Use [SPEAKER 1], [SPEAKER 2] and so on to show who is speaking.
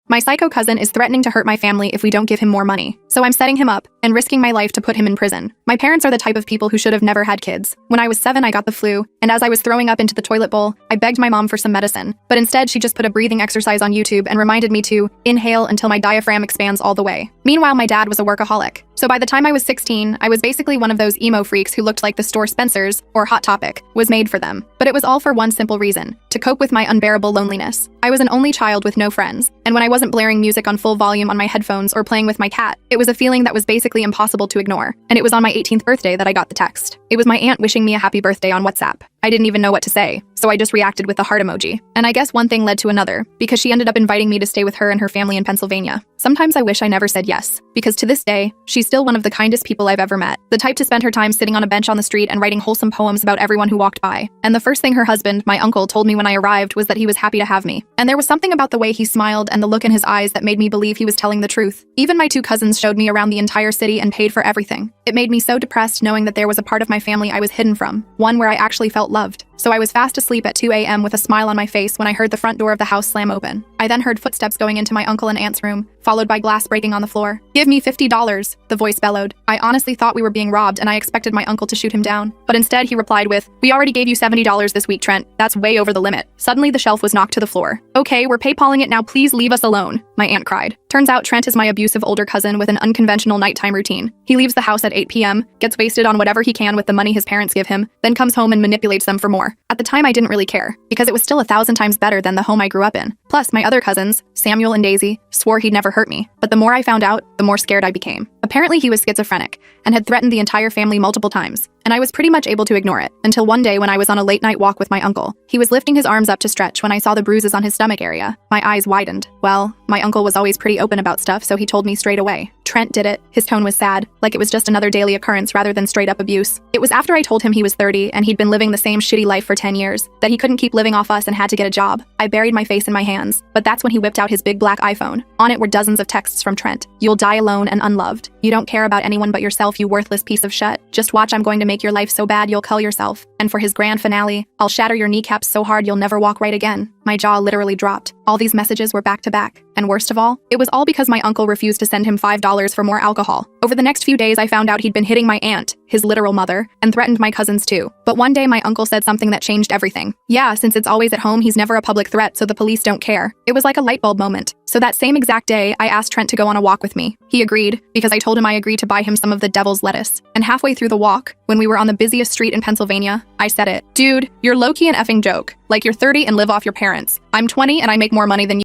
[SPEAKER 1] My psycho cousin is threatening to hurt my family if we don't give him more money. So I'm setting him up and risking my life to put him in prison. My parents are the type of people who should have never had kids. When I was 7, I got the flu, and as I was throwing up into the toilet bowl, I begged my mom for some medicine. But instead, she just put a breathing exercise on YouTube and reminded me to inhale until my diaphragm expands all the way. Meanwhile, my dad was a workaholic. So by the time I was 16, I was basically one of those emo freaks who looked like the store Spencer's, or Hot Topic, was made for them. But it was all for one simple reason: to cope with my unbearable loneliness. I was an only child with no friends, and when I wasn't blaring music on full volume on my headphones or playing with my cat, it was a feeling that was basically impossible to ignore. And it was on my 18th birthday that I got the text. It was my aunt wishing me a happy birthday on WhatsApp. I didn't even know what to say, so I just reacted with the heart emoji. And I guess one thing led to another, because she ended up inviting me to stay with her and her family in Pennsylvania. Sometimes I wish I never said yes, because to this day, she's still one of the kindest people I've ever met. The type to spend her time sitting on a bench on the street and writing wholesome poems about everyone who walked by. And the first thing her husband, my uncle, told me when I arrived was that he was happy to have me. And there was something about the way he smiled and the look in his eyes that made me believe he was telling the truth. Even my 2 cousins showed me around the entire city and paid for everything. It made me so depressed knowing that there was a part of my family I was hidden from, one where I actually felt loved. So I was fast asleep at 2 a.m. with a smile on my face when I heard the front door of the house slam open. I then heard footsteps going into my uncle and aunt's room, followed by glass breaking on the floor. "Give me $50, the voice bellowed. I honestly thought we were being robbed and I expected my uncle to shoot him down. But instead he replied with, "We already gave you $70 this week, Trent. That's way over the limit." Suddenly the shelf was knocked to the floor. "Okay, we're PayPaling it now, please leave us alone," my aunt cried. Turns out Trent is my abusive older cousin with an unconventional nighttime routine. He leaves the house at 8 p.m., gets wasted on whatever he can with the money his parents give him, then comes home and manipulates them for more. At the time I didn't really care, because it was still 1,000 times better than the home I grew up in. Plus, my other cousins, Samuel and Daisy, swore he'd never hurt me. But the more I found out, the more scared I became. Apparently he was schizophrenic, and had threatened the entire family multiple times, and I was pretty much able to ignore it, until one day when I was on a late-night walk with my uncle. He was lifting his arms up to stretch when I saw the bruises on his stomach area. My eyes widened. Well, my uncle was always pretty open about stuff, so he told me straight away. Trent did it. His tone was sad, like it was just another daily occurrence rather than straight-up abuse. It was after I told him he was 30 and he'd been living the same shitty life for 10 years, that he couldn't keep living off us and had to get a job. I buried my face in my hands, but that's when he whipped out his big black iPhone. On it were dozens of texts from Trent. "You'll die alone and unloved. You don't care about anyone but yourself, you worthless piece of shit. Just watch, I'm going to make your life so bad you'll kill yourself. And for his grand finale, I'll shatter your kneecaps so hard you'll never walk right again." My jaw literally dropped. All these messages were back to back. And worst of all, it was all because my uncle refused to send him $5 for more alcohol. Over the next few days, I found out he'd been hitting my aunt, his literal mother, and threatened my cousins too. But one day my uncle said something that changed everything. Yeah, since it's always at home, he's never a public threat, so the police don't care. It was like a light bulb moment. So that same exact day, I asked Trent to go on a walk with me. He agreed, because I told him I agreed to buy him some of the devil's lettuce. And halfway through the walk, when we were on the busiest street in Pennsylvania, I said it. "Dude, you're low-key an effing joke. Like you're 30 and live off your parents. I'm 20 and I make more money than you."